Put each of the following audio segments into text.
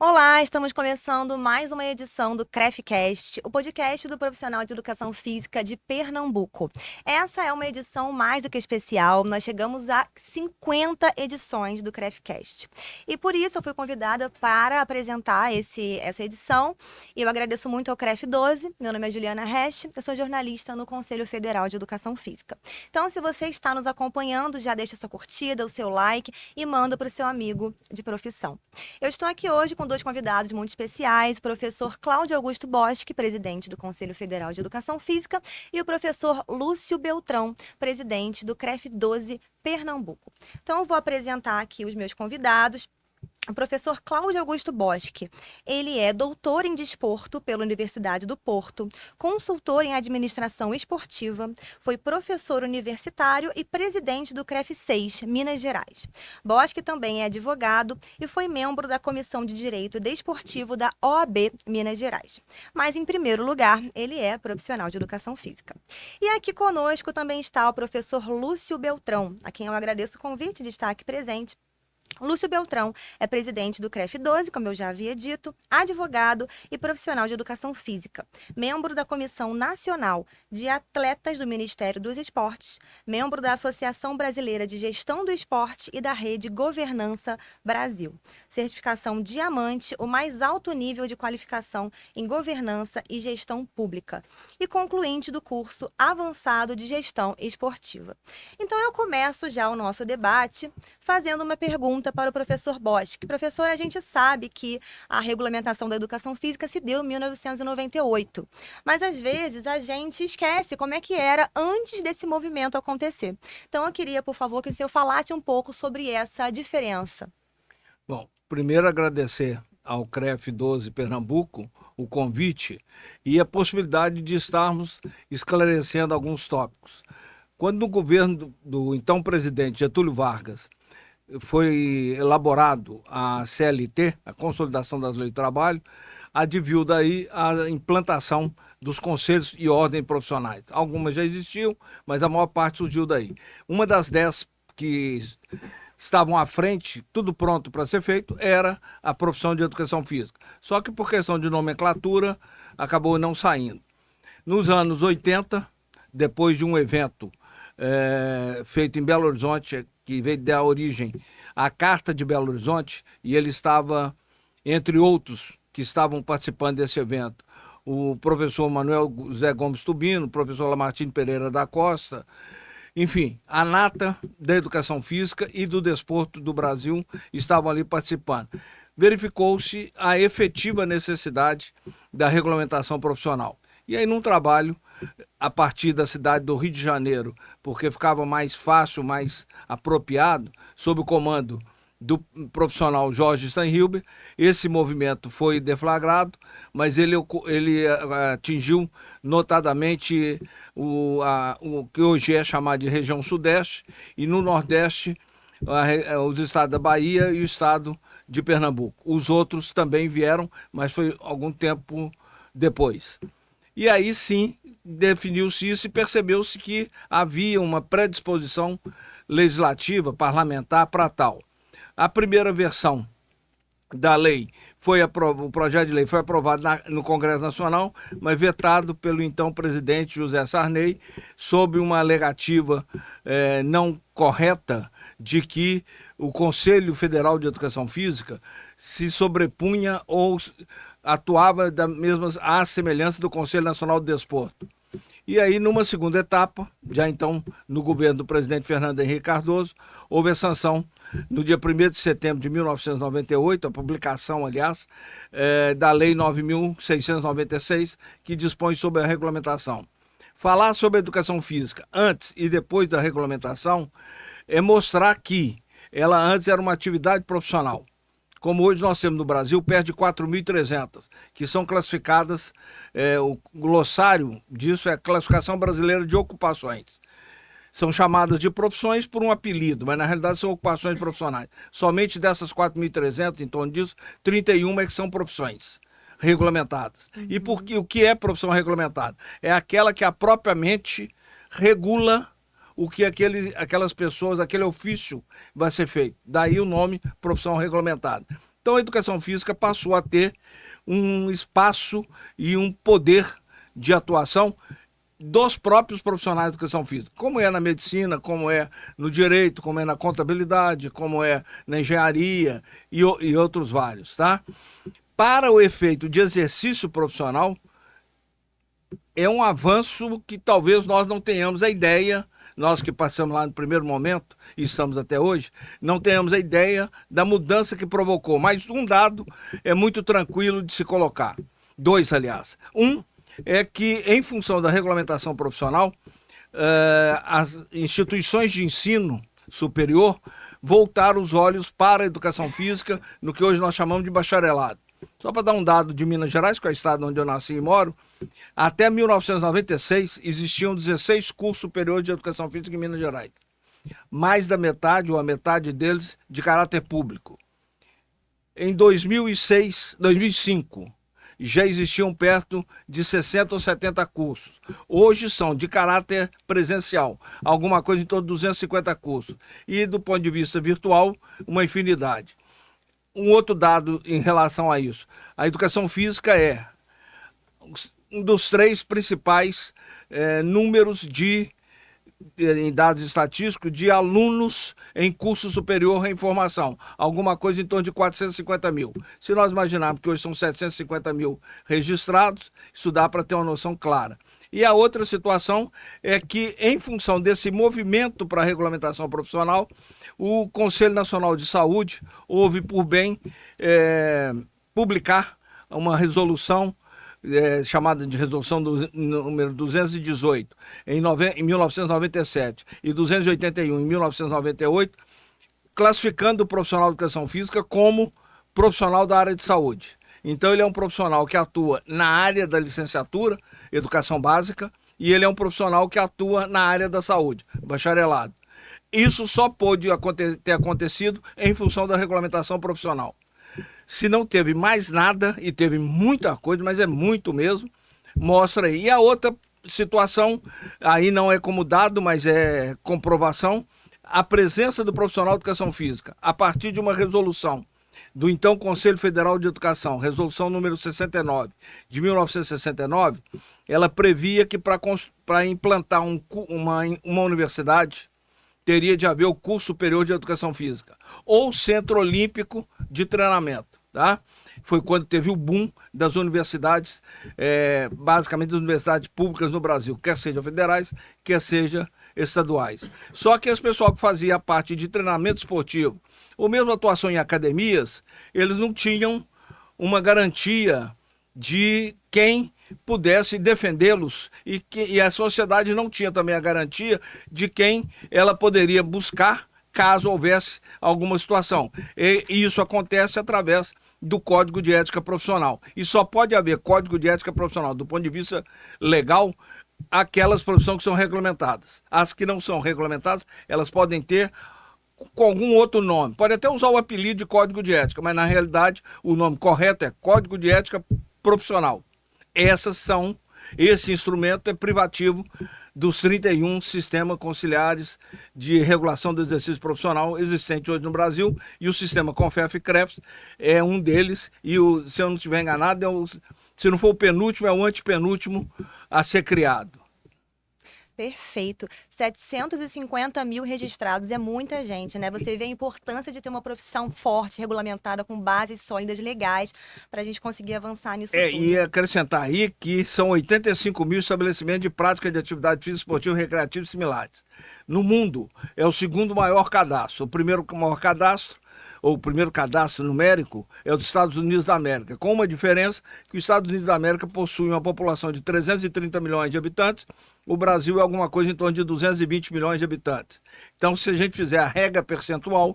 Olá, estamos começando mais uma edição do CrefCast, o podcast do profissional de educação física de Pernambuco. Essa é uma edição mais do que especial, nós chegamos a 50 edições do CrefCast. E por isso eu fui convidada para apresentar essa edição. E eu agradeço muito ao CREF 12, meu nome é Juliana Resch, eu sou jornalista no Conselho Federal de Educação Física. Então, se você está nos acompanhando, já deixa sua curtida, o seu like e manda para o seu amigo de profissão. Eu estou aqui hoje com dois convidados muito especiais, o professor Cláudio Augusto Boschi, presidente do Conselho Federal de Educação Física, e o professor Lúcio Beltrão, presidente do CREF 12 Pernambuco. Então, eu vou apresentar aqui os meus convidados. O professor Cláudio Augusto Boschi, ele é doutor em desporto pela Universidade do Porto, consultor em administração esportiva, foi professor universitário e presidente do CREF 6, Minas Gerais. Boschi também é advogado e foi membro da Comissão de Direito Desportivo da OAB Minas Gerais. Mas, em primeiro lugar, ele é profissional de educação física. E aqui conosco também está o professor Lúcio Beltrão, a quem eu agradeço o convite de estar aqui presente. Lúcio Beltrão é presidente do CREF 12, como eu já havia dito, advogado e profissional de educação física, membro da Comissão Nacional de Atletas do Ministério dos Esportes, membro da Associação Brasileira de Gestão do Esporte e da Rede Governança Brasil. Certificação Diamante, o mais alto nível de qualificação em governança e gestão pública. E concluinte do curso avançado de gestão esportiva. Então eu começo já o nosso debate fazendo uma pergunta para o professor Boschi. Professor, a gente sabe que a regulamentação da educação física se deu em 1998, mas às vezes a gente esquece como é que era antes desse movimento acontecer. Então eu queria, por favor, que o senhor falasse um pouco sobre essa diferença. Bom, primeiro agradecer ao CREF 12 Pernambuco o convite e a possibilidade de estarmos esclarecendo alguns tópicos. Quando no governo do então presidente Getúlio Vargas foi elaborado a CLT, a Consolidação das Leis do Trabalho, adviu daí a implantação dos conselhos e ordem profissionais. Algumas já existiam, mas a maior parte surgiu daí. Uma das 10 que estavam à frente, tudo pronto para ser feito, era a profissão de educação física. Só que por questão de nomenclatura, acabou não saindo. Nos anos 80, depois de um evento feito em Belo Horizonte, que veio dar origem à Carta de Belo Horizonte, e ele estava, entre outros que estavam participando desse evento, o professor Manuel Zé Gomes Tubino, o professor Lamartine Pereira da Costa, enfim, a nata da educação física e do desporto do Brasil estavam ali participando. Verificou-se a efetiva necessidade da regulamentação profissional. E aí, num trabalho, a partir da cidade do Rio de Janeiro, porque ficava mais fácil, mais apropriado, sob o comando do profissional Jorge Steinhilber, esse movimento foi deflagrado, mas ele atingiu notadamente o que hoje é chamado de região sudeste, e no nordeste os estados da Bahia e o estado de Pernambuco. Os outros também vieram, mas foi algum tempo depois. E aí sim definiu-se isso e percebeu-se que havia uma predisposição legislativa, parlamentar para tal. A primeira versão da lei o projeto de lei foi aprovado no Congresso Nacional, mas vetado pelo então presidente José Sarney, sob uma alegativa não correta de que o Conselho Federal de Educação Física se sobrepunha ou atuava da mesma à semelhança do Conselho Nacional do Desporto. E aí, numa segunda etapa, já então no governo do presidente Fernando Henrique Cardoso, houve a sanção no dia 1º de setembro de 1998, a publicação, aliás, da Lei 9.696, que dispõe sobre a regulamentação. Falar sobre a educação física antes e depois da regulamentação é mostrar que ela antes era uma atividade profissional. Como hoje nós temos no Brasil, perto de 4.300, que são classificadas, o glossário disso é a Classificação Brasileira de Ocupações. São chamadas de profissões por um apelido, mas na realidade são ocupações profissionais. Somente dessas 4.300, em torno disso, 31 é que são profissões regulamentadas. Uhum. E o que é profissão regulamentada? É aquela que propriamente regula o que aquelas pessoas, aquele ofício vai ser feito. Daí o nome profissão regulamentada. Então a educação física passou a ter um espaço e um poder de atuação dos próprios profissionais de educação física, como é na medicina, como é no direito, como é na contabilidade, como é na engenharia e outros vários, tá? Para o efeito de exercício profissional, é um avanço que talvez nós não tenhamos a ideia, nós que passamos lá no primeiro momento e estamos até hoje, não tenhamos a ideia da mudança que provocou. Mas um dado é muito tranquilo de se colocar. Dois, aliás. Um é que, em função da regulamentação profissional, as instituições de ensino superior voltaram os olhos para a educação física, no que hoje nós chamamos de bacharelado. Só para dar um dado de Minas Gerais, que é o estado onde eu nasci e moro, até 1996 existiam 16 cursos superiores de educação física em Minas Gerais. Mais da metade, ou a metade deles, de caráter público. Em 2005, já existiam perto de 60 ou 70 cursos. Hoje são de caráter presencial, alguma coisa em torno de 250 cursos. E do ponto de vista virtual, uma infinidade. Um outro dado em relação a isso. A educação física é um dos 3 principais números em dados estatísticos de alunos em curso superior em formação. Alguma coisa em torno de 450 mil. Se nós imaginarmos que hoje são 750 mil registrados, isso dá para ter uma noção clara. E a outra situação é que, em função desse movimento para a regulamentação profissional, o Conselho Nacional de Saúde houve por bem publicar uma resolução chamada de resolução do número 218 em 1997 e 281 em 1998, classificando o profissional de educação física como profissional da área de saúde. Então ele é um profissional que atua na área da licenciatura, educação básica, e ele é um profissional que atua na área da saúde, bacharelado. Isso só pôde ter acontecido em função da regulamentação profissional. Se não teve mais nada, e teve muita coisa, mas é muito mesmo, mostra aí. E a outra situação, aí não é como dado, mas é comprovação, a presença do profissional de educação física, a partir de uma resolução do então Conselho Federal de Educação, resolução número 69, de 1969, ela previa que para implantar uma universidade, teria de haver o curso superior de educação física, ou centro olímpico de treinamento, tá? Foi quando teve o boom das universidades, basicamente das universidades públicas no Brasil, quer sejam federais, quer sejam estaduais. Só que esse pessoal que fazia a parte de treinamento esportivo, ou mesmo atuação em academias, eles não tinham uma garantia de quem pudesse defendê-los e a sociedade não tinha também a garantia de quem ela poderia buscar caso houvesse alguma situação. E isso acontece através do Código de Ética Profissional. E só pode haver Código de Ética Profissional do ponto de vista legal aquelas profissões que são regulamentadas. As que não são regulamentadas, elas podem ter com algum outro nome. Pode até usar o apelido de Código de Ética, mas na realidade o nome correto é Código de Ética Profissional. Esse instrumento é privativo dos 31 sistemas conciliares de regulação do exercício profissional existentes hoje no Brasil, e o sistema CONFEF-CREF é um deles, e se eu não estiver enganado, se não for o penúltimo, é o antepenúltimo a ser criado. Perfeito. 750 mil registrados, é muita gente, né? Você vê a importância de ter uma profissão forte, regulamentada, com bases sólidas, legais, para a gente conseguir avançar nisso tudo. E acrescentar aí que são 85 mil estabelecimentos de prática de atividade física, esportiva, recreativa e similares. No mundo, é o segundo maior cadastro. O primeiro maior cadastro, ou o primeiro cadastro numérico, é o dos Estados Unidos da América, com uma diferença que os Estados Unidos da América possuem uma população de 330 milhões de habitantes, o Brasil é alguma coisa em torno de 220 milhões de habitantes. Então, se a gente fizer a regra percentual,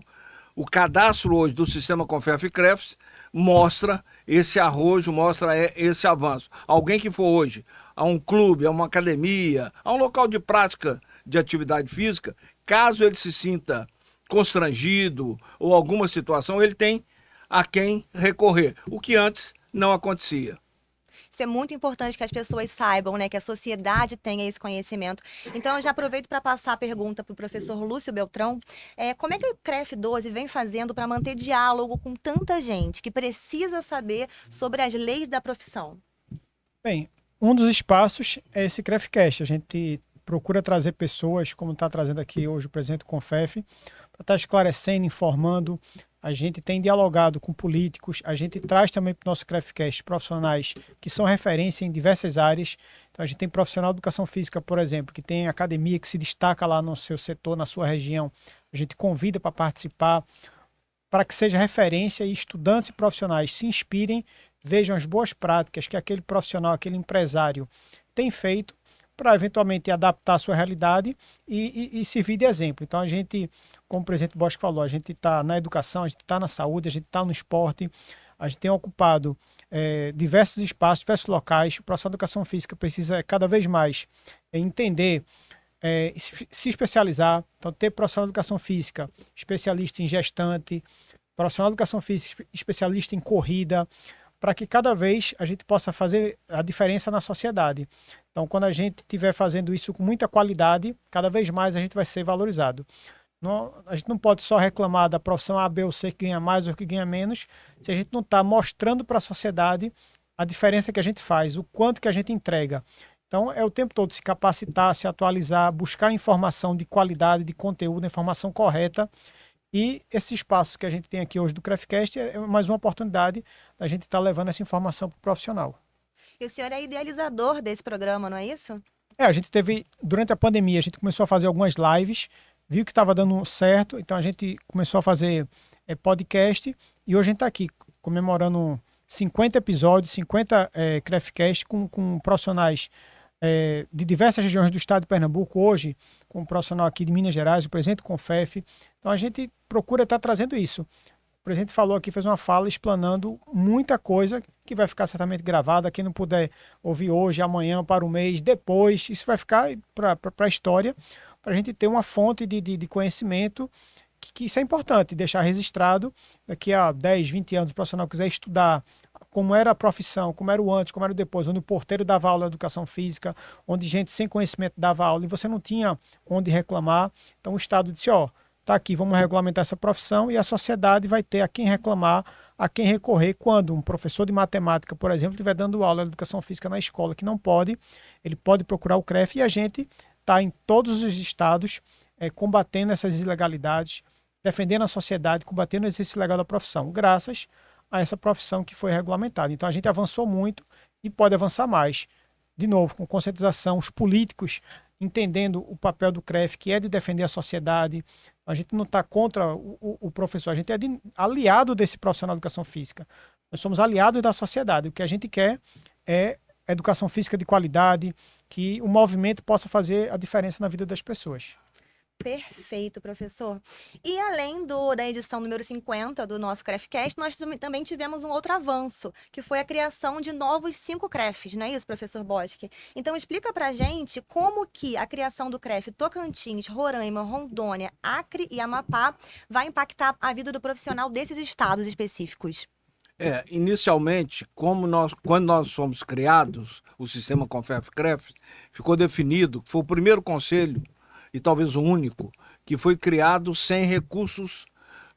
o cadastro hoje do sistema CONFEF-CREF mostra esse arrojo, mostra esse avanço. Alguém que for hoje a um clube, a uma academia, a um local de prática de atividade física, caso ele se sinta constrangido ou alguma situação, ele tem a quem recorrer, o que antes não acontecia. Isso é muito importante que as pessoas saibam, né? Que a sociedade tenha esse conhecimento. Então, eu já aproveito para passar a pergunta para o professor Lúcio Beltrão. Como é que o CREF 12 vem fazendo para manter diálogo com tanta gente que precisa saber sobre as leis da profissão? Bem, um dos espaços é esse CREFcast. A gente procura trazer pessoas, como está trazendo aqui hoje o presidente do CONFEF, para estar esclarecendo, informando. A gente tem dialogado com políticos, a gente traz também para o nosso CREFcast profissionais que são referência em diversas áreas. Então a gente tem profissional de educação física, por exemplo, que tem academia que se destaca lá no seu setor, na sua região. A gente convida para participar, para que seja referência e estudantes e profissionais se inspirem, vejam as boas práticas que aquele profissional, aquele empresário tem feito para eventualmente adaptar a sua realidade e servir de exemplo. Então a gente, como o presidente Bosque falou, a gente está na educação, a gente está na saúde, a gente está no esporte, a gente tem ocupado diversos espaços, diversos locais. O profissional de educação física precisa cada vez mais entender, se especializar, então ter profissional de educação física especialista em gestante, profissional de educação física especialista em corrida, para que cada vez a gente possa fazer a diferença na sociedade. Então, quando a gente estiver fazendo isso com muita qualidade, cada vez mais a gente vai ser valorizado. Não, a gente não pode só reclamar da profissão A, B ou C que ganha mais ou que ganha menos, se a gente não está mostrando para a sociedade a diferença que a gente faz, o quanto que a gente entrega. Então, é o tempo todo se capacitar, se atualizar, buscar informação de qualidade, de conteúdo, informação correta. E esse espaço que a gente tem aqui hoje do CREFcast é mais uma oportunidade da gente estar levando essa informação para o profissional. E o senhor é idealizador desse programa, não é isso? A gente teve, durante a pandemia, a gente começou a fazer algumas lives, viu que estava dando certo, então a gente começou a fazer podcast e hoje a gente está aqui comemorando 50 episódios, 50 CREFcast com profissionais de diversas regiões do estado de Pernambuco, hoje com um profissional aqui de Minas Gerais, o presidente do CONFEF. Então a gente procura estar trazendo isso. O presidente falou aqui, fez uma fala explanando muita coisa que vai ficar certamente gravada. Quem não puder ouvir hoje, amanhã, para o mês, depois, isso vai ficar para a história, para a gente ter uma fonte de conhecimento, que isso é importante, deixar registrado. Daqui a 10, 20 anos, o profissional quiser estudar como era a profissão, como era o antes, como era o depois, onde o porteiro dava aula de educação física, onde gente sem conhecimento dava aula e você não tinha onde reclamar. Então o Estado disse, tá aqui, vamos regulamentar essa profissão e a sociedade vai ter a quem reclamar, a quem recorrer quando um professor de matemática, por exemplo, estiver dando aula de educação física na escola que não pode, ele pode procurar o CREF e a gente está em todos os estados combatendo essas ilegalidades, defendendo a sociedade, combatendo o exercício legal da profissão, graças a essa profissão que foi regulamentada. Então a gente avançou muito e pode avançar mais. De novo, com conscientização, os políticos entendendo o papel do CREF, que é de defender a sociedade. A gente não está contra o professor, a gente é aliado desse profissional de educação física. Nós somos aliados da sociedade. O que a gente quer é educação física de qualidade, que o movimento possa fazer a diferença na vida das pessoas. Perfeito, professor. E além da edição número 50 do nosso CREFcast, nós também tivemos um outro avanço, que foi a criação de novos 5 CREFs, não é isso, professor Bosque? Então explica pra gente como que a criação do CREF Tocantins, Roraima, Rondônia, Acre e Amapá vai impactar a vida do profissional desses estados específicos. Inicialmente, quando nós fomos criados, o sistema CONFEF-CREF, ficou definido, foi o primeiro conselho e talvez o único, que foi criado sem recursos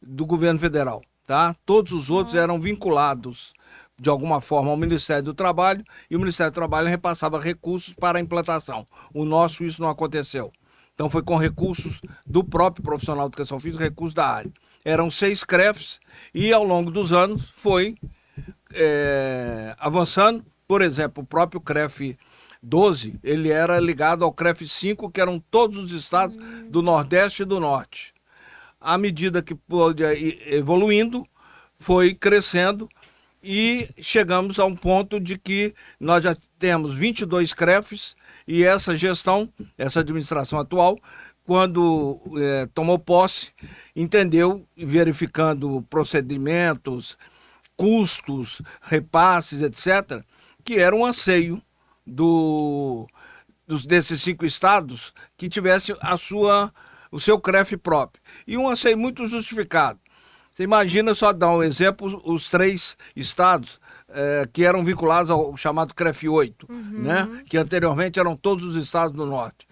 do governo federal, tá? Todos os outros eram vinculados, de alguma forma, ao Ministério do Trabalho, e o Ministério do Trabalho repassava recursos para a implantação. O nosso, isso não aconteceu. Então, foi com recursos do próprio profissional de educação física, recursos da área. Eram 6 CREFs e, ao longo dos anos, foi avançando. Por exemplo, o próprio CREF 12, ele era ligado ao CREF 5, que eram todos os estados do Nordeste e do Norte. À medida que pôde ir evoluindo, foi crescendo e chegamos a um ponto de que nós já temos 22 CREFs e essa gestão, essa administração atual, quando tomou posse, entendeu, verificando procedimentos, custos, repasses, etc., que era um anseio desses 5 estados que tivesse o seu CREF próprio. E um anseio muito justificado. Você imagina, só dar um exemplo, os 3 estados que eram vinculados ao chamado CREF 8, né? Que anteriormente eram todos os estados do norte.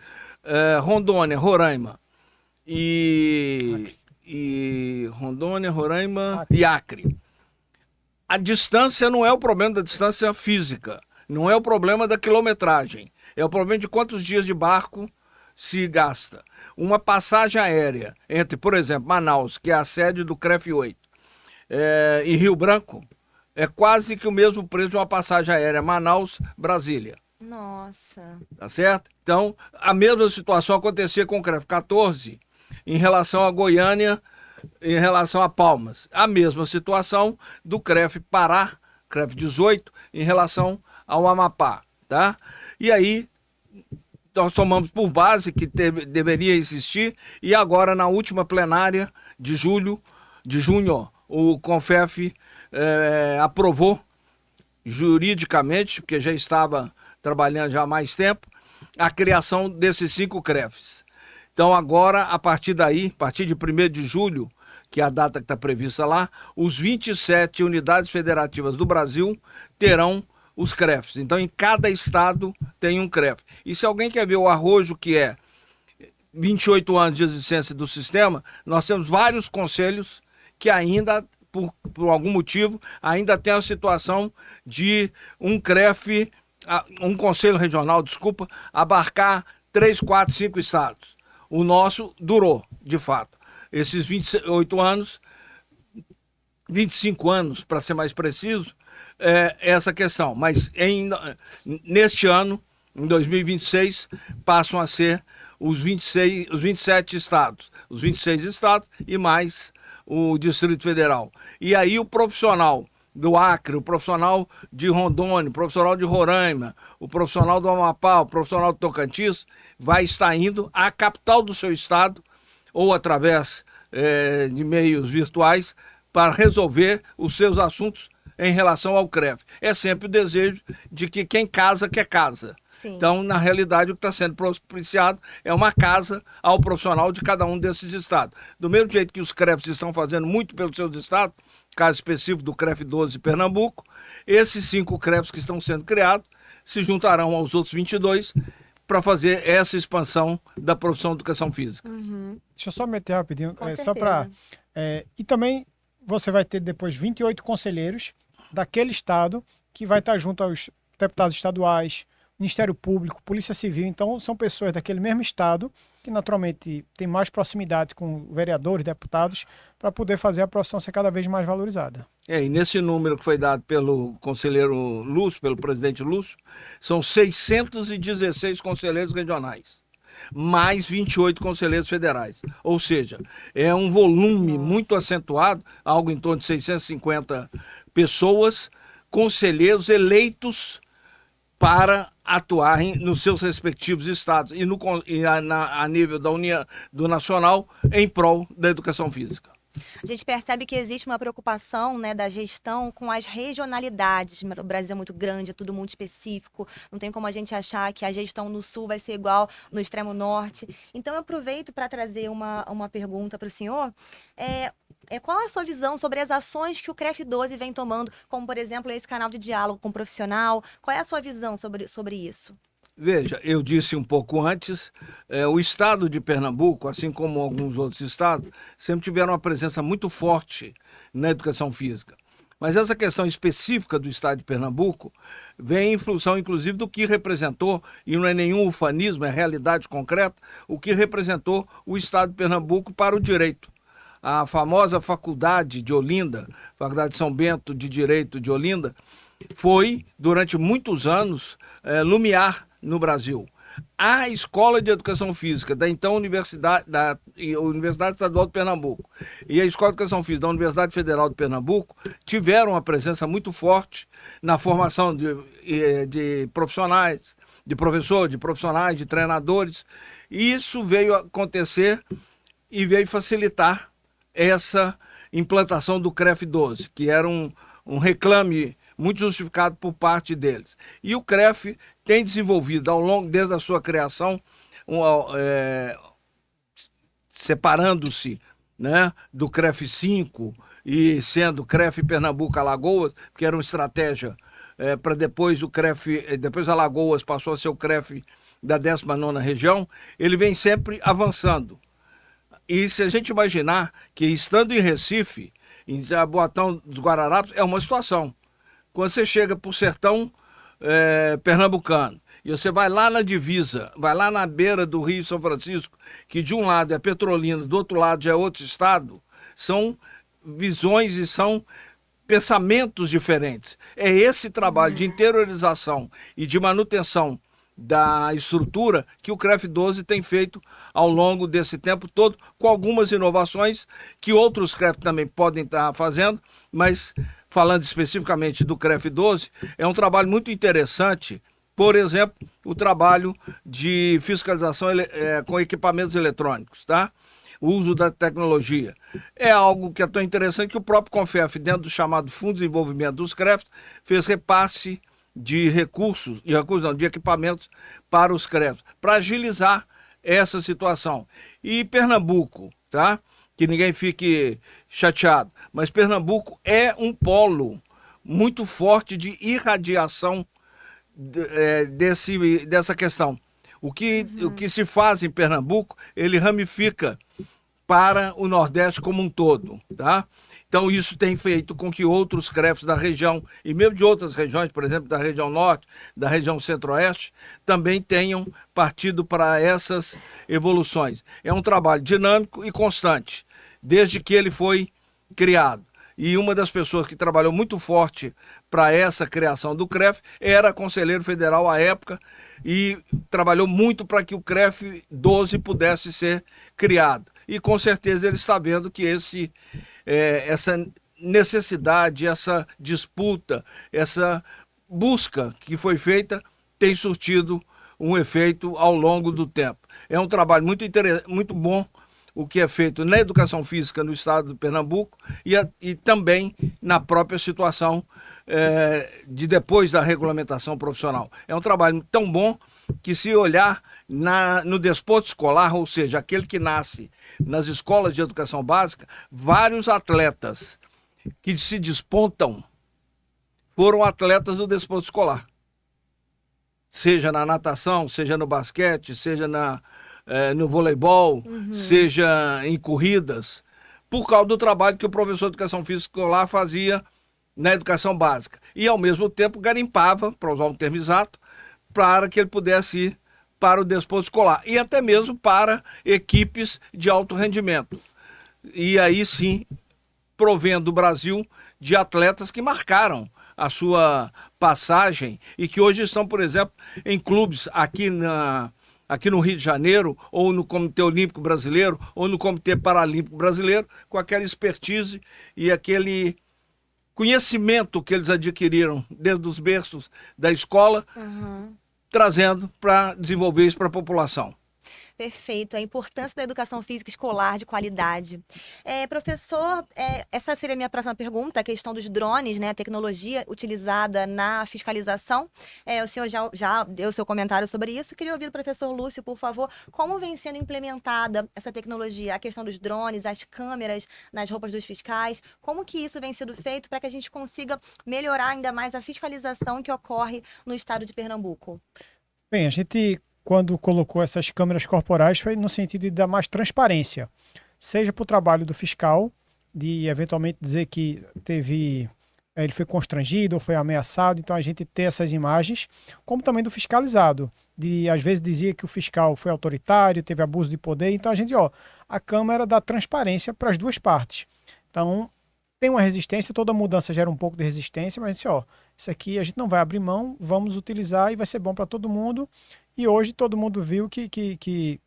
Rondônia, Roraima Rondônia, Roraima e Acre. A distância não é o problema da distância física, não é o problema da quilometragem, é o problema de quantos dias de barco se gasta. Uma passagem aérea entre, por exemplo, Manaus, que é a sede do CREF 8, e Rio Branco, é quase que o mesmo preço de uma passagem aérea Manaus-Brasília. Nossa. Tá certo? Então, a mesma situação acontecia com o CREF 14 em relação a Goiânia, em relação a Palmas. A mesma situação do CREF Pará, CREF 18, em relação ao Amapá. Tá? E aí, nós tomamos por base que deveria existir, e agora, na última plenária de junho, o CONFEF aprovou juridicamente, porque já estava trabalhando já há mais tempo, a criação desses 5 CREFs. Então agora, a partir daí, a partir de 1º de julho, que é a data que está prevista lá, os 27 unidades federativas do Brasil terão os CREFs. Então em cada estado tem um CREF. E se alguém quer ver o arrojo que é 28 anos de existência do sistema, nós temos vários conselhos que ainda, por algum motivo, ainda tem a situação de um CREF, um conselho regional, desculpa, abarcar 3, 4, 5 estados. O nosso durou, de fato. Esses 28 anos, 25 anos, para ser mais preciso, essa questão. Mas neste ano, em 2026, passam a ser os 27 estados. Os 26 estados e mais o Distrito Federal. E aí o profissional do Acre, o profissional de Rondônia, o profissional de Roraima, o profissional do Amapá, o profissional do Tocantins, vai estar indo à capital do seu estado, ou através de meios virtuais, para resolver os seus assuntos em relação ao CREF. É sempre o desejo de que quem casa, quer casa. Sim. Então, na realidade, o que está sendo propiciado é uma casa ao profissional de cada um desses estados. Do mesmo jeito que os CREFs estão fazendo muito pelos seus estados, caso específico do CREF 12 Pernambuco, esses 5 CREFs que estão sendo criados se juntarão aos outros 22 para fazer essa expansão da profissão de educação física. Deixa eu só meter rapidinho, Com só para... certeza. E também você vai ter depois 28 conselheiros daquele estado que vai estar junto aos deputados estaduais, Ministério Público, Polícia Civil. Então, são pessoas daquele mesmo estado que naturalmente tem mais proximidade com vereadores, deputados, para poder fazer a profissão ser cada vez mais valorizada. E nesse número que foi dado pelo conselheiro Lúcio, pelo presidente Lúcio, são 616 conselheiros regionais, mais 28 conselheiros federais. Ou seja, é um volume muito acentuado, algo em torno de 650 pessoas, conselheiros eleitos para atuarem nos seus respectivos estados a nível da União, do Nacional, em prol da educação física. A gente percebe que existe uma preocupação, né, da gestão com as regionalidades. O Brasil é muito grande, é tudo muito específico. Não tem como a gente achar que a gestão no Sul vai ser igual no extremo norte. Então, eu aproveito para trazer uma pergunta para o senhor. Qual é a sua visão sobre as ações que o CREF 12 vem tomando, como, por exemplo, esse canal de diálogo com o profissional? Qual é a sua visão sobre isso? Veja, eu disse um pouco antes, o estado de Pernambuco, assim como alguns outros estados, sempre tiveram uma presença muito forte na educação física. Mas essa questão específica do estado de Pernambuco vem em função, inclusive, do que representou, e não é nenhum ufanismo, é realidade concreta, o que representou o estado de Pernambuco para o direito. A famosa faculdade de Olinda, Faculdade São Bento de Direito de Olinda, foi, durante muitos anos, lumiar no Brasil. A Escola de Educação Física da então Universidade Estadual de Pernambuco e a Escola de Educação Física da Universidade Federal de Pernambuco tiveram uma presença muito forte na formação de profissionais, de professores, de profissionais, de treinadores. E isso veio acontecer e veio facilitar essa implantação do CREF 12, que era um reclame muito justificado por parte deles. E o CREF tem desenvolvido, desde a sua criação, separando-se, né, do CREF 5 e sendo CREF Pernambuco Alagoas, que era uma estratégia para depois o CREF, depois Alagoas passou a ser o CREF da 19ª região, ele vem sempre avançando. E se a gente imaginar que estando em Recife, em Jaboatão dos Guararapes, é uma situação. Quando você chega para o sertão pernambucano, e você vai lá na divisa, vai lá na beira do Rio São Francisco, que de um lado é Petrolina, do outro lado já é outro estado, são visões e são pensamentos diferentes. É esse trabalho de interiorização e de manutenção da estrutura que o CREF 12 tem feito ao longo desse tempo todo, com algumas inovações que outros CREF também podem estar fazendo, mas falando especificamente do CREF 12, é um trabalho muito interessante. Por exemplo, o trabalho de fiscalização com equipamentos eletrônicos, tá? O uso da tecnologia. É algo que é tão interessante que o próprio CONFEF, dentro do chamado Fundo de Desenvolvimento dos CREF, fez repasse de de equipamentos para os CREF, para agilizar essa situação. E Pernambuco, tá? Que ninguém fique chateado, mas Pernambuco é um polo muito forte de irradiação dessa questão. O que se faz em Pernambuco, ele ramifica para o Nordeste como um todo, tá? Então isso tem feito com que outros CREFs da região, e mesmo de outras regiões, por exemplo, da região Norte, da região Centro-Oeste, também tenham partido para essas evoluções. É um trabalho dinâmico e constante, desde que ele foi criado. E uma das pessoas que trabalhou muito forte para essa criação do CREF era conselheiro federal à época e trabalhou muito para que o CREF 12 pudesse ser criado. E com certeza ele está vendo que essa necessidade, essa disputa, essa busca que foi feita tem surtido um efeito ao longo do tempo. É um trabalho muito bom o que é feito na educação física no estado de Pernambuco e também na própria situação de depois da regulamentação profissional. É um trabalho tão bom que, se olhar no desporto escolar, ou seja, aquele que nasce nas escolas de educação básica, vários atletas que se despontam foram atletas do desporto escolar. Seja na natação, seja no basquete, seja no voleibol, seja em corridas, por causa do trabalho que o professor de educação física escolar fazia na educação básica. E, ao mesmo tempo, garimpava, para usar um termo exato, para que ele pudesse ir para o desporto escolar e até mesmo para equipes de alto rendimento. E aí sim, provendo o Brasil de atletas que marcaram a sua passagem e que hoje estão, por exemplo, em clubes aqui no Rio de Janeiro, ou no Comitê Olímpico Brasileiro, ou no Comitê Paralímpico Brasileiro, com aquela expertise e aquele conhecimento que eles adquiriram desde os berços da escola, trazendo para desenvolver isso para a população. Perfeito, a importância da educação física escolar de qualidade. Professor, essa seria a minha próxima pergunta, a questão dos drones, né, a tecnologia utilizada na fiscalização. O senhor já deu seu comentário sobre isso. Queria ouvir do professor Lúcio, por favor, como vem sendo implementada essa tecnologia, a questão dos drones, as câmeras nas roupas dos fiscais, como que isso vem sendo feito para que a gente consiga melhorar ainda mais a fiscalização que ocorre no estado de Pernambuco? Bem, a gente, quando colocou essas câmeras corporais, foi no sentido de dar mais transparência, seja para o trabalho do fiscal, de eventualmente dizer que ele foi constrangido ou foi ameaçado, então a gente ter essas imagens, como também do fiscalizado, de às vezes dizia que o fiscal foi autoritário, teve abuso de poder, então a gente, a câmera dá transparência para as duas partes. Então, tem uma resistência, toda mudança gera um pouco de resistência, mas isso aqui a gente não vai abrir mão, vamos utilizar e vai ser bom para todo mundo. E hoje todo mundo viu que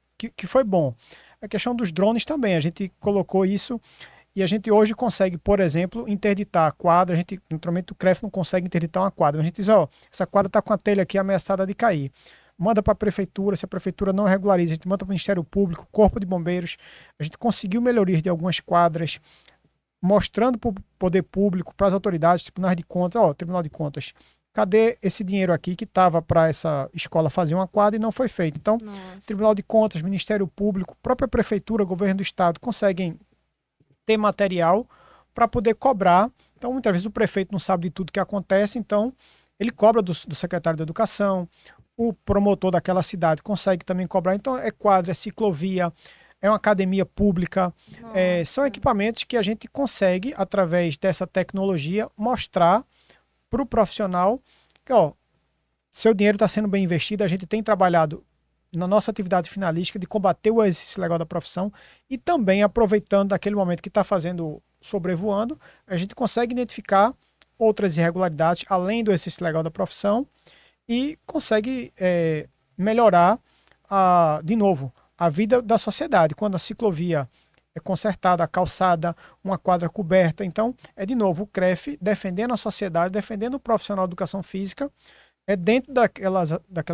foi bom. A questão dos drones também, a gente colocou isso e a gente hoje consegue, por exemplo, interditar a quadra. Naturalmente, o CREF não consegue interditar uma quadra. A gente diz, essa quadra está com a telha aqui ameaçada de cair. Manda para a prefeitura, se a prefeitura não regulariza, a gente manda para o Ministério Público, Corpo de Bombeiros. A gente conseguiu melhorias de algumas quadras, mostrando para o poder público, para as autoridades, Tribunal de Contas, Tribunal de Contas, cadê esse dinheiro aqui que estava para essa escola fazer uma quadra e não foi feito? Então, Tribunal de Contas, Ministério Público, própria Prefeitura, Governo do Estado conseguem ter material para poder cobrar. Então, muitas vezes o prefeito não sabe de tudo que acontece, então ele cobra do secretário da Educação, o promotor daquela cidade consegue também cobrar. Então, é quadra, é ciclovia, é uma academia pública, são equipamentos que a gente consegue, através dessa tecnologia, mostrar para o profissional que, ó, seu dinheiro está sendo bem investido. A gente tem trabalhado na nossa atividade finalística de combater o exercício legal da profissão e também aproveitando daquele momento que está fazendo sobrevoando, a gente consegue identificar outras irregularidades além do exercício legal da profissão e consegue melhorar, de novo, a vida da sociedade. Quando a ciclovia é consertada, a calçada, uma quadra coberta. Então, de novo, o CREF defendendo a sociedade, defendendo o profissional de educação física, dentro daquelas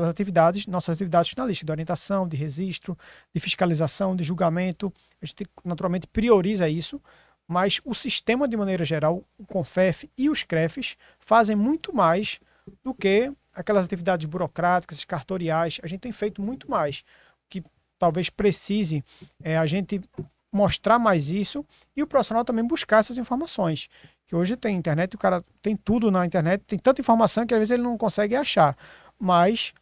atividades, nossas atividades finalistas, de orientação, de registro, de fiscalização, de julgamento. A gente naturalmente prioriza isso, mas o sistema, de maneira geral, o CONFEF e os CREFs fazem muito mais do que aquelas atividades burocráticas, cartoriais. A gente tem feito muito mais. Que talvez precise a gente mostrar mais isso e o profissional também buscar essas informações. Que hoje tem internet, o cara tem tudo na internet, tem tanta informação que às vezes ele não consegue achar. Mas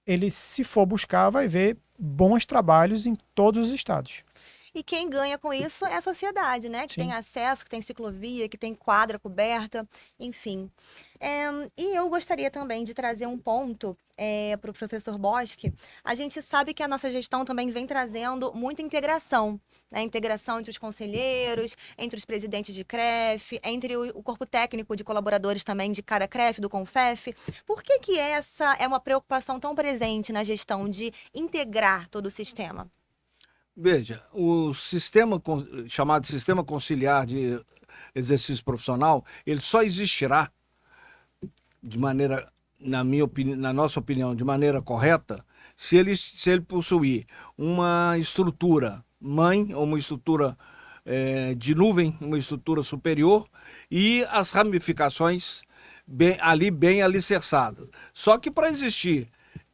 ele, se for buscar, vai ver bons trabalhos em todos os estados. E quem ganha com isso é a sociedade, né? Que Sim. tem acesso, que tem ciclovia, que tem quadra coberta, enfim. E eu gostaria também de trazer um ponto para o professor Boschi. A gente sabe que a nossa gestão também vem trazendo muita integração, né? Integração entre os conselheiros, entre os presidentes de CREF, entre o corpo técnico de colaboradores também de cada CREF, do CONFEF. Por que essa é uma preocupação tão presente na gestão de integrar todo o sistema? Veja, o sistema chamado Sistema Conciliar de Exercício Profissional, ele só existirá de maneira, na nossa opinião, de maneira correta, se ele possuir uma estrutura mãe, ou uma estrutura de nuvem, uma estrutura superior, e as ramificações bem alicerçadas. Só que para existir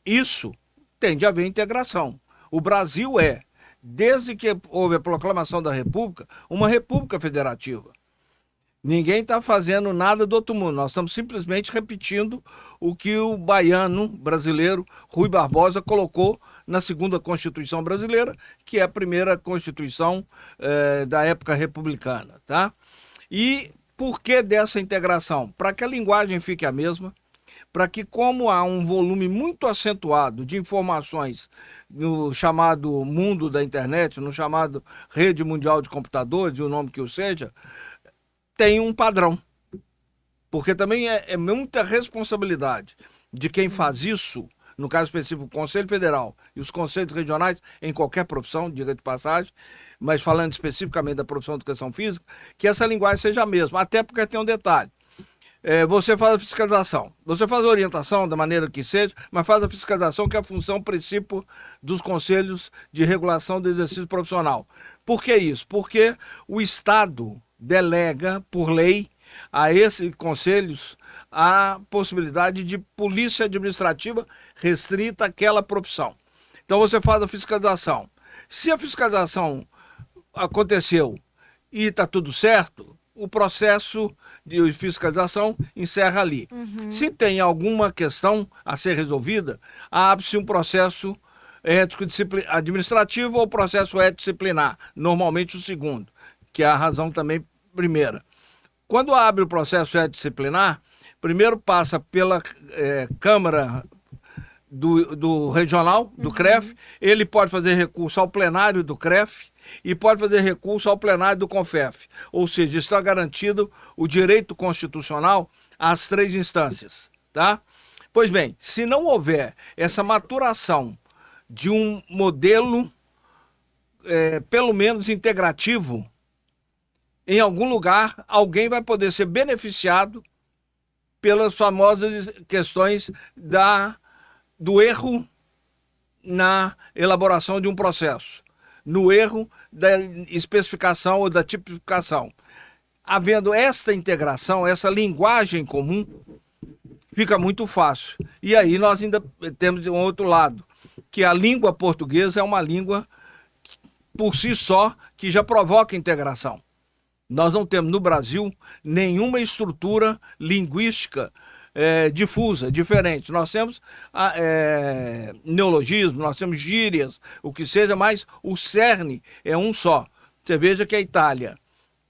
isso, tem de haver integração. O Brasil desde que houve a proclamação da República, uma república federativa. Ninguém está fazendo nada do outro mundo. Nós estamos simplesmente repetindo o que o baiano brasileiro Rui Barbosa colocou na segunda Constituição brasileira, que é a primeira Constituição da época republicana. Tá? E por que dessa integração? Para que a linguagem fique a mesma, para que, como há um volume muito acentuado de informações no chamado mundo da internet, no chamado rede mundial de computadores, de um nome que o seja, tem um padrão. Porque também é muita responsabilidade de quem faz isso, no caso específico o Conselho Federal e os conselhos regionais, em qualquer profissão, diga de passagem, mas falando especificamente da profissão de educação física, que essa linguagem seja a mesma, até porque tem um detalhe. Você faz a fiscalização, você faz a orientação da maneira que seja, mas faz a fiscalização, que é a função princípio dos conselhos de regulação do exercício profissional. Por que isso? Porque o Estado delega, por lei, a esses conselhos a possibilidade de polícia administrativa restrita àquela profissão. Então você faz a fiscalização. Se a fiscalização aconteceu e está tudo certo, o processo de fiscalização encerra ali. Se tem alguma questão a ser resolvida, abre-se um processo administrativo ou processo ético-disciplinar, normalmente o segundo, que é a razão também primeira. Quando abre o processo ético-disciplinar, primeiro passa pela Câmara do Regional, do CREF, ele pode fazer recurso ao plenário do CREF, e pode fazer recurso ao plenário do CONFEF. Ou seja, está garantido o direito constitucional às 3 instâncias. Tá? Pois bem, se não houver essa maturação de um modelo, pelo menos integrativo, em algum lugar, alguém vai poder ser beneficiado pelas famosas questões do erro na elaboração de um processo, no erro da especificação ou da tipificação. Havendo esta integração, essa linguagem comum, fica muito fácil. E aí nós ainda temos um outro lado, que a língua portuguesa é uma língua, por si só, que já provoca integração. Nós não temos no Brasil nenhuma estrutura linguística difusa, diferente. Nós temos neologismo, nós temos gírias, o que seja, mas o cerne é um só. Você veja que a Itália,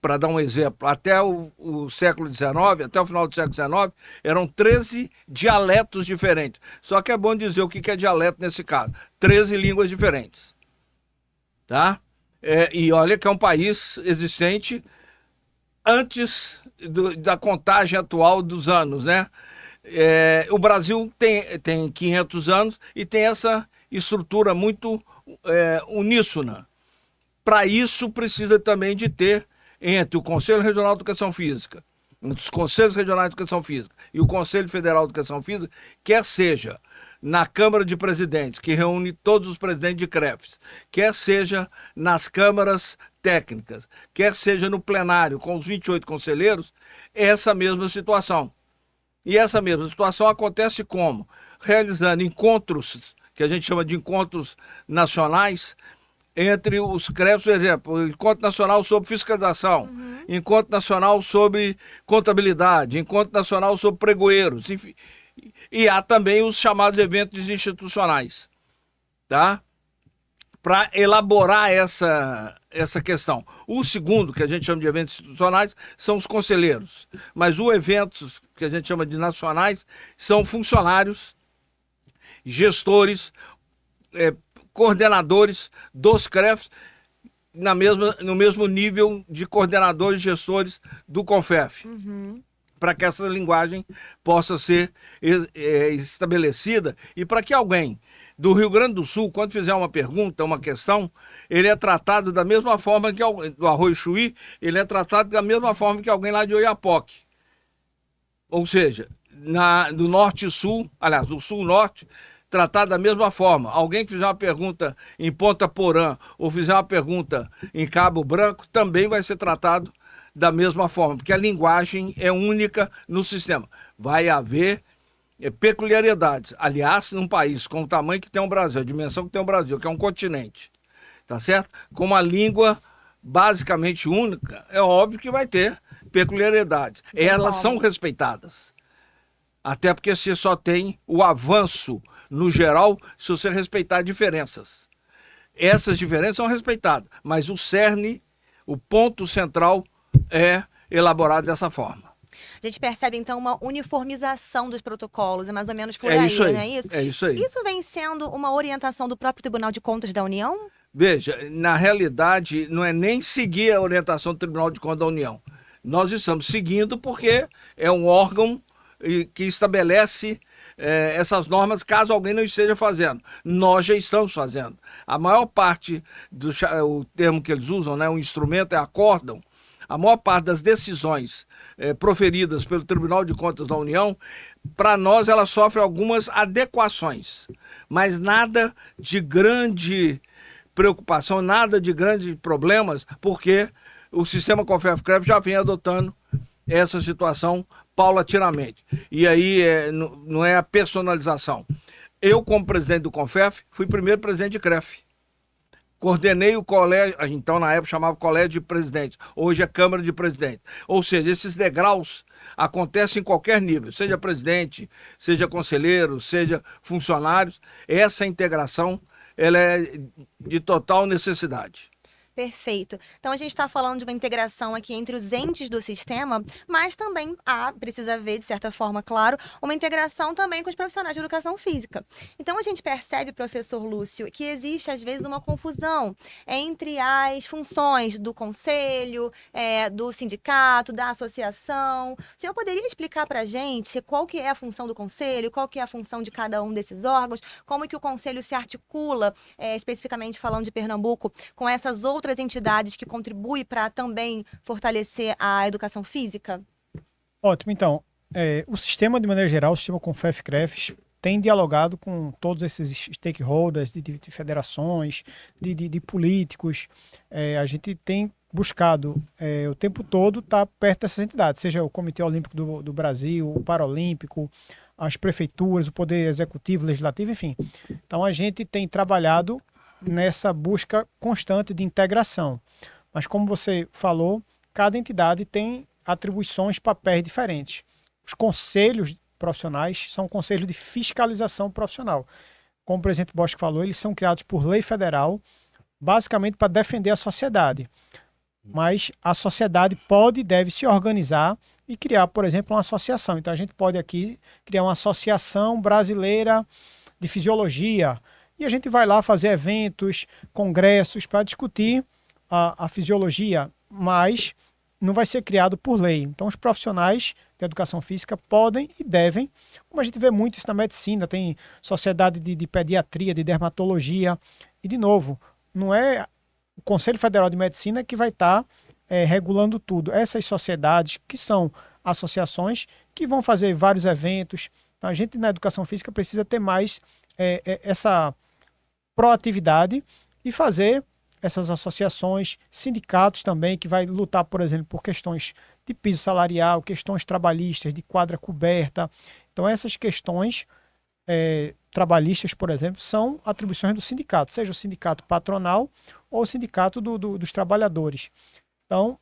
para dar um exemplo, até o século XIX, até o final do século XIX, eram 13 dialetos diferentes. Só que é bom dizer o que é dialeto nesse caso. 13 línguas diferentes. Tá? E olha que é um país existente antes da contagem atual dos anos, né? O Brasil tem 500 anos e tem essa estrutura muito uníssona. Para isso, precisa também de ter, entre o Conselho Regional de Educação Física, entre os Conselhos Regionais de Educação Física e o Conselho Federal de Educação Física, quer seja na Câmara de Presidentes, que reúne todos os presidentes de CREFs, quer seja nas câmaras técnicas, quer seja no plenário com os 28 conselheiros, é essa mesma situação. E essa mesma situação acontece como? Realizando encontros, que a gente chama de encontros nacionais, entre os CREFs, por exemplo, Encontro Nacional sobre Fiscalização, Encontro Nacional sobre Contabilidade, Encontro Nacional sobre Pregoeiros, enfim. E há também os chamados eventos institucionais, tá? Para elaborar essa questão. O segundo, que a gente chama de eventos institucionais, são os conselheiros. Mas os eventos que a gente chama de nacionais são funcionários, gestores, coordenadores dos CREFs no mesmo nível de coordenadores e gestores do CONFEF. Para que essa linguagem possa ser estabelecida e para que alguém do Rio Grande do Sul, quando fizer uma pergunta, uma questão, ele é tratado da mesma forma que do Arroio Chuí, ele é tratado da mesma forma que alguém lá de Oiapoque. Ou seja, do norte e sul, aliás, do sul-norte, tratado da mesma forma. Alguém que fizer uma pergunta em Ponta Porã ou fizer uma pergunta em Cabo Branco, também vai ser tratado da mesma forma, porque a linguagem é única no sistema. Vai haver peculiaridades. Aliás, num país com o tamanho que tem o Brasil, a dimensão que tem o Brasil, que é um continente, tá certo? Com uma língua basicamente única, é óbvio que vai ter peculiaridades. Elas são respeitadas. Até porque você só tem o avanço, no geral, se você respeitar diferenças. Essas diferenças são respeitadas, mas o cerne, o ponto central, é elaborado dessa forma. A gente percebe, então, uma uniformização dos protocolos, é mais ou menos por aí, não é isso? É isso aí. Isso vem sendo uma orientação do próprio Tribunal de Contas da União? Veja, na realidade, não é nem seguir a orientação do Tribunal de Contas da União. Nós estamos seguindo porque é um órgão que estabelece essas normas caso alguém não esteja fazendo. Nós já estamos fazendo. A maior parte, o termo que eles usam, né, o instrumento é acórdão, a maior parte das decisões proferidas pelo Tribunal de Contas da União, para nós ela sofre algumas adequações, mas nada de grande preocupação, nada de grandes problemas, porque o sistema CONFEF-CREF já vem adotando essa situação paulatinamente. E aí não é a personalização. Eu, como presidente do CONFEF, fui primeiro presidente de CREF. Coordenei o colégio, então na época chamava Colégio de Presidentes, hoje é Câmara de Presidentes. Ou seja, esses degraus acontecem em qualquer nível, seja presidente, seja conselheiro, seja funcionários. Essa integração ela é de total necessidade. Perfeito. Então a gente está falando de uma integração aqui entre os entes do sistema, mas também precisa haver, de certa forma, claro, uma integração também com os profissionais de educação física. Então a gente percebe, professor Lúcio, que existe às vezes uma confusão entre as funções do conselho, do sindicato, da associação. O senhor poderia explicar para a gente qual que é a função do conselho, qual que é a função de cada um desses órgãos, como que o conselho se articula, especificamente falando de Pernambuco, com essas outras entidades que contribuem para também fortalecer a educação física? Ótimo, então, o sistema, de maneira geral, o sistema CONFEF-CREFs, tem dialogado com todos esses stakeholders de federações, de políticos. A gente tem buscado o tempo todo estar perto dessas entidades, seja o Comitê Olímpico do Brasil, o Paralímpico, as prefeituras, o Poder Executivo, Legislativo, enfim. Então a gente tem trabalhado nessa busca constante de integração. Mas como você falou, cada entidade tem atribuições, papéis diferentes. Os conselhos profissionais são conselhos de fiscalização profissional. Como o presidente Bosch falou, eles são criados por lei federal, basicamente para defender a sociedade. Mas a sociedade pode e deve se organizar e criar, por exemplo, uma associação. Então a gente pode aqui criar uma associação brasileira de fisiologia e a gente vai lá fazer eventos, congressos para discutir a fisiologia, mas não vai ser criado por lei. Então os profissionais de educação física podem e devem, como a gente vê muito isso na medicina, tem sociedade de pediatria, de dermatologia, e de novo, não é o Conselho Federal de Medicina que vai estar regulando tudo. Essas sociedades, que são associações, que vão fazer vários eventos. Então, a gente na educação física precisa ter mais essa proatividade e fazer essas associações, sindicatos também, que vai lutar, por exemplo, por questões de piso salarial, questões trabalhistas, de quadra coberta. Então, essas questões trabalhistas, por exemplo, são atribuições do sindicato, seja o sindicato patronal ou o sindicato dos trabalhadores. Então,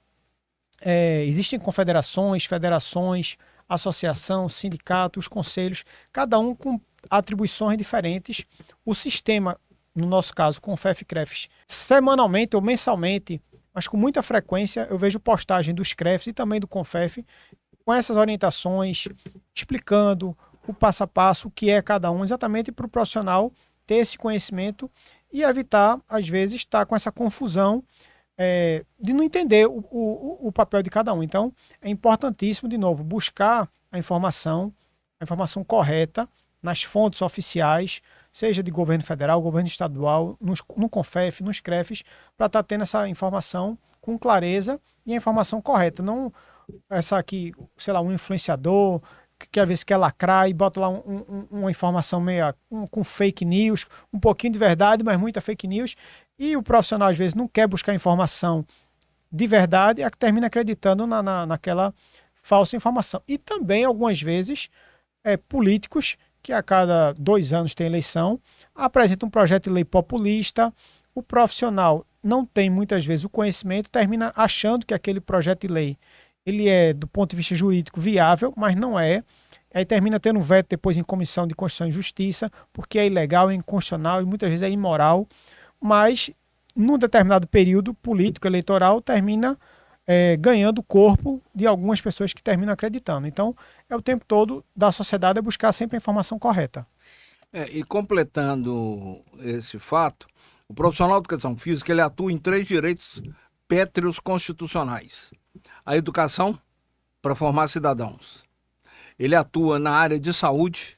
existem confederações, federações, associação, sindicatos, conselhos, cada um com atribuições diferentes. O sistema, no nosso caso, CONFEF e CREFES, semanalmente ou mensalmente, mas com muita frequência, eu vejo postagem dos CREFES e também do CONFEF com essas orientações, explicando o passo a passo, o que é cada um, exatamente para o profissional ter esse conhecimento e evitar, às vezes, estar com essa confusão de não entender o papel de cada um. Então, é importantíssimo, de novo, buscar a informação correta nas fontes oficiais, seja de governo federal, governo estadual, no CONFEF, nos CREFES, para estar tendo essa informação com clareza e a informação correta. Não essa aqui, sei lá, um influenciador que às vezes quer lacrar e bota lá uma informação meio com fake news, um pouquinho de verdade, mas muita fake news. E o profissional, às vezes, não quer buscar informação de verdade, é que termina acreditando naquela falsa informação. E também, algumas vezes, políticos, que a cada 2 anos tem eleição, apresentam um projeto de lei populista, o profissional não tem, muitas vezes, o conhecimento, termina achando que aquele projeto de lei ele é, do ponto de vista jurídico, viável, mas não é. Aí termina tendo veto depois em Comissão de Constituição e Justiça, porque é ilegal, é inconstitucional e muitas vezes é imoral. Mas, num determinado período político, eleitoral, termina ganhando o corpo de algumas pessoas que terminam acreditando. Então, é o tempo todo da sociedade buscar sempre a informação correta. E completando esse fato, o profissional de educação física ele atua em 3 direitos pétreos constitucionais. A educação para formar cidadãos. Ele atua na área de saúde,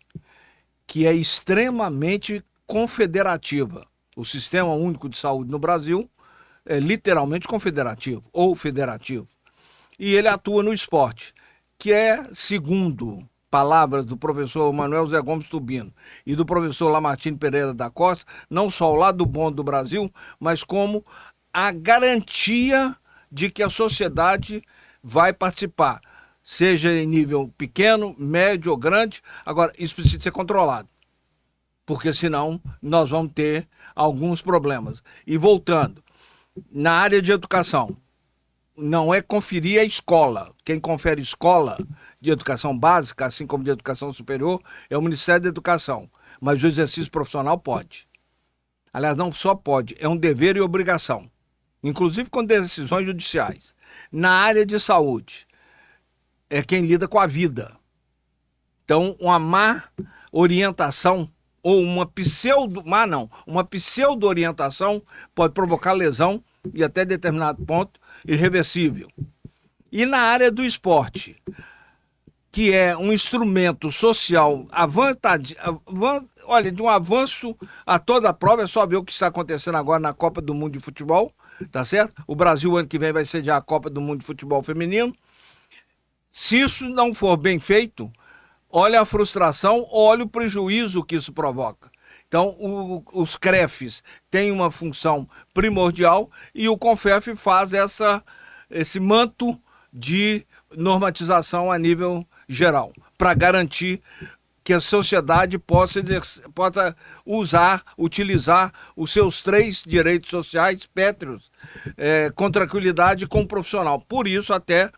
que é extremamente confederativa. O Sistema Único de Saúde no Brasil é literalmente confederativo ou federativo. E ele atua no esporte, que é, segundo palavras do professor Manuel Zé Gomes Tubino e do professor Lamartine Pereira da Costa, não só o lado bom do Brasil, mas como a garantia de que a sociedade vai participar, seja em nível pequeno, médio ou grande. Agora, isso precisa ser controlado, porque senão nós vamos ter alguns problemas. E voltando, na área de educação, não é conferir a escola. Quem confere escola de educação básica, assim como de educação superior, é o Ministério da Educação. Mas o exercício profissional pode. Aliás, não só pode, é um dever e obrigação. Inclusive com decisões judiciais. Na área de saúde, é quem lida com a vida. Então, uma má orientação ou uma pseudo-orientação pode provocar lesão e até determinado ponto irreversível. E na área do esporte, que é um instrumento social de um avanço a toda a prova, é só ver o que está acontecendo agora na Copa do Mundo de Futebol, tá certo? O Brasil, ano que vem, vai sediar a Copa do Mundo de Futebol Feminino. Se isso não for bem feito, olha a frustração, olha o prejuízo que isso provoca. Então, os CREFES têm uma função primordial e o CONFEF faz esse manto de normatização a nível geral, para garantir que a sociedade possa utilizar os seus 3 direitos sociais pétreos com tranquilidade com o profissional. Por isso, até,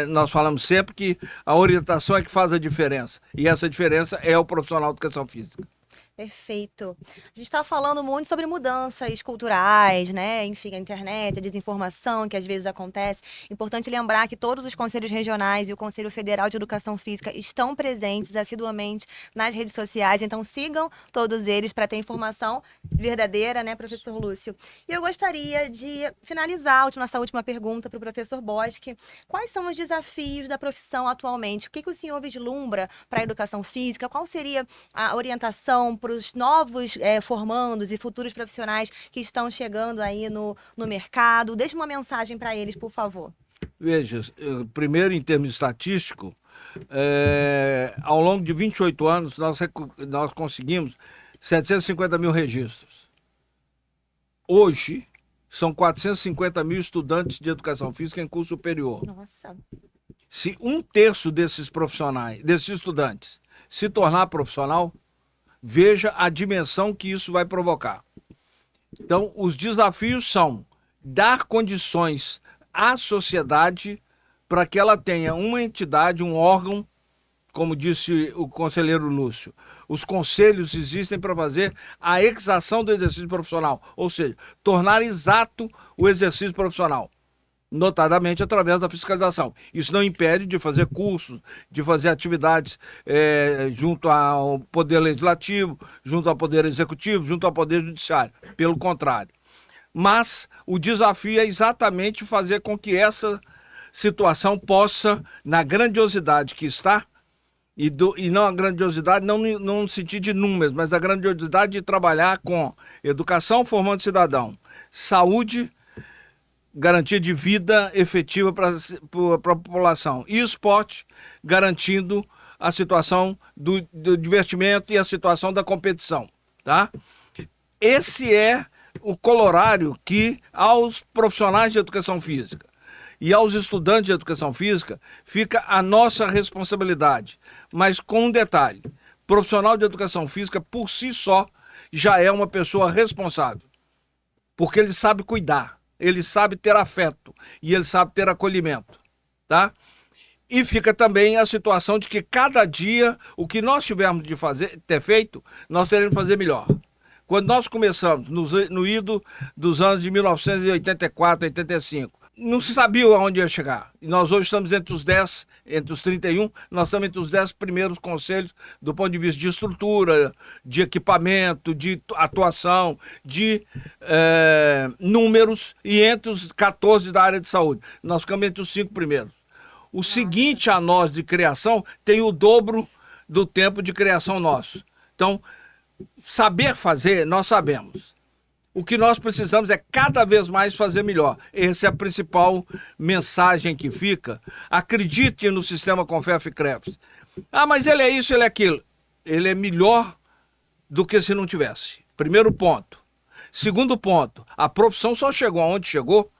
nós falamos sempre que a orientação é que faz a diferença. E essa diferença é o profissional de educação física. Perfeito. A gente está falando muito sobre mudanças culturais, né? Enfim, a internet, a desinformação que às vezes acontece. Importante lembrar que todos os conselhos regionais e o Conselho Federal de Educação Física estão presentes assiduamente nas redes sociais, então sigam todos eles para ter informação verdadeira, né, professor Lúcio? E eu gostaria de finalizar nossa última pergunta para o professor Boschi. Quais são os desafios da profissão atualmente? O que o senhor vislumbra para a educação física? Qual seria a orientação para os novos formandos e futuros profissionais que estão chegando aí no mercado? Deixe uma mensagem para eles, por favor. Veja, primeiro, em termos estatísticos, ao longo de 28 anos, nós conseguimos 750 mil registros. Hoje, são 450 mil estudantes de educação física em curso superior. Nossa. Se 1/3 desses profissionais, desses estudantes, se tornar profissional, veja a dimensão que isso vai provocar. Então, os desafios são dar condições à sociedade para que ela tenha uma entidade, um órgão, como disse o conselheiro Lúcio. Os conselhos existem para fazer a exação do exercício profissional, ou seja, tornar exato o exercício profissional, notadamente através da fiscalização. Isso não impede de fazer cursos, de fazer atividades junto ao Poder Legislativo, junto ao Poder Executivo, junto ao Poder Judiciário. Pelo contrário. Mas o desafio é exatamente fazer com que essa situação possa, na grandiosidade que está, e não a grandiosidade, não no sentido de números, mas a grandiosidade de trabalhar com educação formando cidadão, saúde, garantia de vida efetiva para a população, e esporte, garantindo a situação do divertimento e a situação da competição. Tá? Esse é o colorário que aos profissionais de educação física e aos estudantes de educação física fica a nossa responsabilidade. Mas com um detalhe, profissional de educação física por si só já é uma pessoa responsável, porque ele sabe cuidar, ele sabe ter afeto e ele sabe ter acolhimento, tá? E fica também a situação de que cada dia o que nós tivermos de ter feito, nós teremos de fazer melhor. Quando nós começamos no ido dos anos de 1984, 85, não se sabia aonde ia chegar. E nós hoje estamos entre os 10, entre os 31, nós estamos entre os 10 primeiros conselhos do ponto de vista de estrutura, de equipamento, de atuação, de números, e entre os 14 da área de saúde. Nós ficamos entre os 5 primeiros. O seguinte a nós de criação tem o dobro do tempo de criação nosso. Então, saber fazer, nós sabemos. O que nós precisamos é cada vez mais fazer melhor. Essa é a principal mensagem que fica. Acredite no sistema Confef e CREFS. Ah, mas ele é isso, ele é aquilo. Ele é melhor do que se não tivesse. Primeiro ponto. Segundo ponto, a profissão só chegou aonde chegou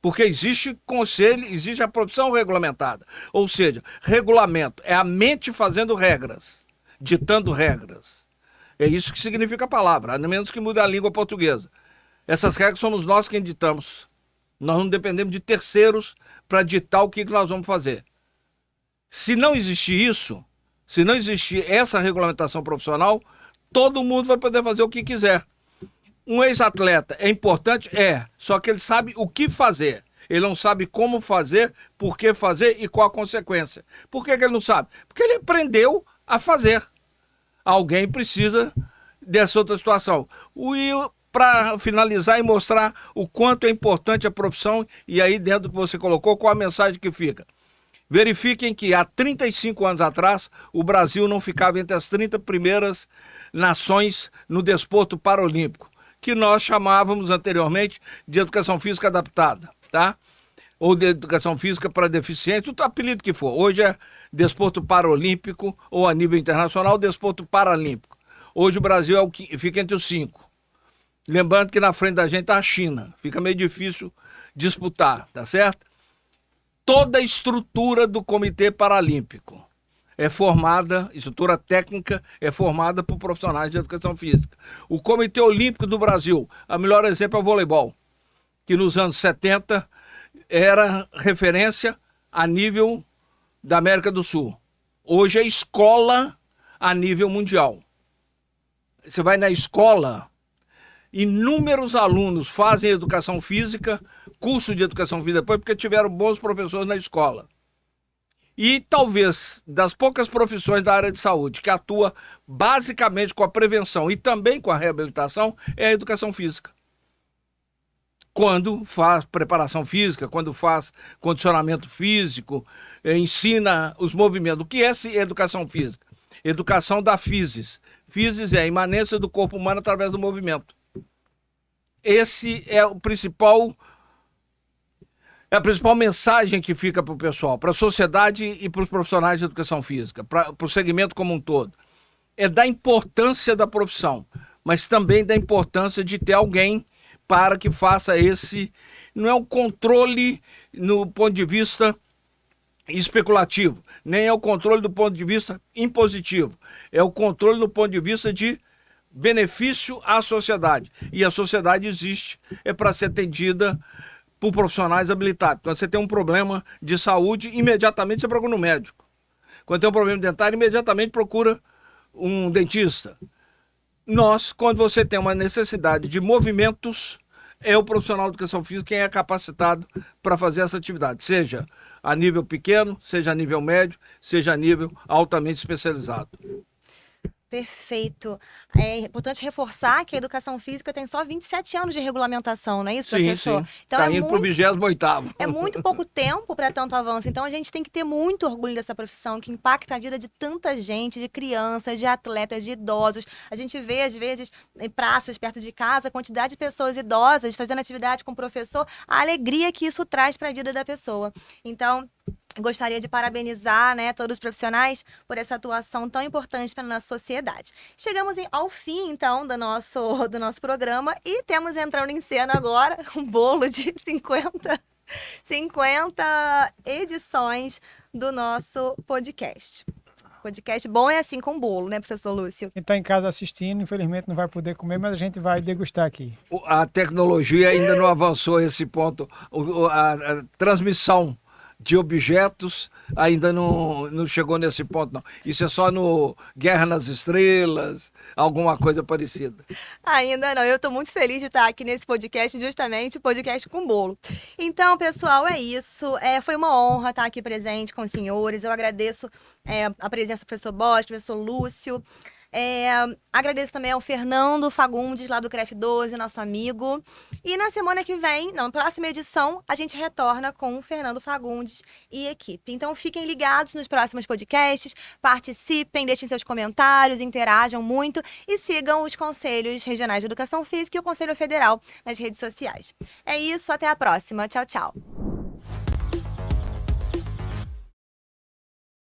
porque existe conselho, existe a profissão regulamentada. Ou seja, regulamento é a mente fazendo regras, ditando regras. É isso que significa a palavra, a menos que mude a língua portuguesa. Essas regras somos nós quem ditamos. Nós não dependemos de terceiros para ditar o que nós vamos fazer. Se não existir isso, se não existir essa regulamentação profissional, todo mundo vai poder fazer o que quiser. Um ex-atleta é importante? Só que ele sabe o que fazer. Ele não sabe como fazer, por que fazer e qual a consequência. Por que ele não sabe? Porque ele aprendeu a fazer. Alguém precisa dessa outra situação. Para finalizar e mostrar o quanto é importante a profissão, e aí dentro do que você colocou, qual a mensagem que fica? Verifiquem que há 35 anos atrás, o Brasil não ficava entre as 30 primeiras nações no desporto paralímpico, que nós chamávamos anteriormente de educação física adaptada, tá? Ou de educação física para deficientes, o apelido que for. Hoje é desporto paralímpico, ou a nível internacional, desporto paralímpico. Hoje o Brasil é o que fica entre os 5. Lembrando que na frente da gente está a China. Fica meio difícil disputar, tá certo? Toda a estrutura do Comitê Paralímpico é formada, estrutura técnica é formada por profissionais de educação física. O Comitê Olímpico do Brasil, a melhor exemplo é o voleibol, que nos anos 70 era referência a nível da América do Sul. Hoje é escola a nível mundial. Você vai na escola, inúmeros alunos fazem educação física, curso de educação física depois, porque tiveram bons professores na escola. E talvez das poucas profissões da área de saúde que atua basicamente com a prevenção e também com a reabilitação é a educação física. Quando faz preparação física, quando faz condicionamento físico, ensina os movimentos. O que é educação física? Educação da physis. Physis é a imanência do corpo humano através do movimento. Esse é a principal mensagem que fica para o pessoal, para a sociedade e para os profissionais de educação física, para o segmento como um todo. É da importância da profissão, mas também da importância de ter alguém para que faça esse... Não é um controle no ponto de vista especulativo, nem é o controle do ponto de vista impositivo. É o controle do ponto de vista de benefício à sociedade. E a sociedade existe, é para ser atendida por profissionais habilitados. Quando você tem um problema de saúde, imediatamente você procura um médico. Quando tem um problema dentário, imediatamente procura um dentista. Quando você tem uma necessidade de movimentos, é o profissional de educação física quem é capacitado para fazer essa atividade, seja a nível pequeno, seja a nível médio, seja a nível altamente especializado. Perfeito. É importante reforçar que a educação física tem só 27 anos de regulamentação, não é isso, professor? Sim. Então Está indo para o 28º. É muito pouco tempo para tanto avanço. Então a gente tem que ter muito orgulho dessa profissão que impacta a vida de tanta gente, de crianças, de atletas, de idosos. A gente vê, às vezes, em praças perto de casa, a quantidade de pessoas idosas fazendo atividade com o professor, a alegria que isso traz para a vida da pessoa. Então, gostaria de parabenizar, né, todos os profissionais por essa atuação tão importante para a nossa sociedade. Chegamos ao fim, então, do nosso programa e temos entrando em cena agora um bolo de 50 edições do nosso podcast. Podcast bom é assim com bolo, né, professor Lúcio? Quem está em casa assistindo, infelizmente não vai poder comer, mas a gente vai degustar aqui. A tecnologia ainda não avançou a esse ponto. A transmissão de objetos ainda não chegou nesse ponto, não. Isso é só no Guerra nas Estrelas, alguma coisa parecida. Ainda não. Eu estou muito feliz de estar aqui nesse podcast, justamente o podcast com bolo. Então, pessoal, é isso. Foi uma honra estar aqui presente com os senhores. Eu agradeço a presença do professor Bosch, do professor Lúcio. Agradeço também ao Fernando Fagundes, lá do CREF 12, nosso amigo. E na semana que vem, na próxima edição, a gente retorna com o Fernando Fagundes e equipe. Então fiquem ligados nos próximos podcasts, participem, deixem seus comentários, interajam muito e sigam os Conselhos Regionais de Educação Física e o Conselho Federal nas redes sociais. É isso, até a próxima. Tchau, tchau.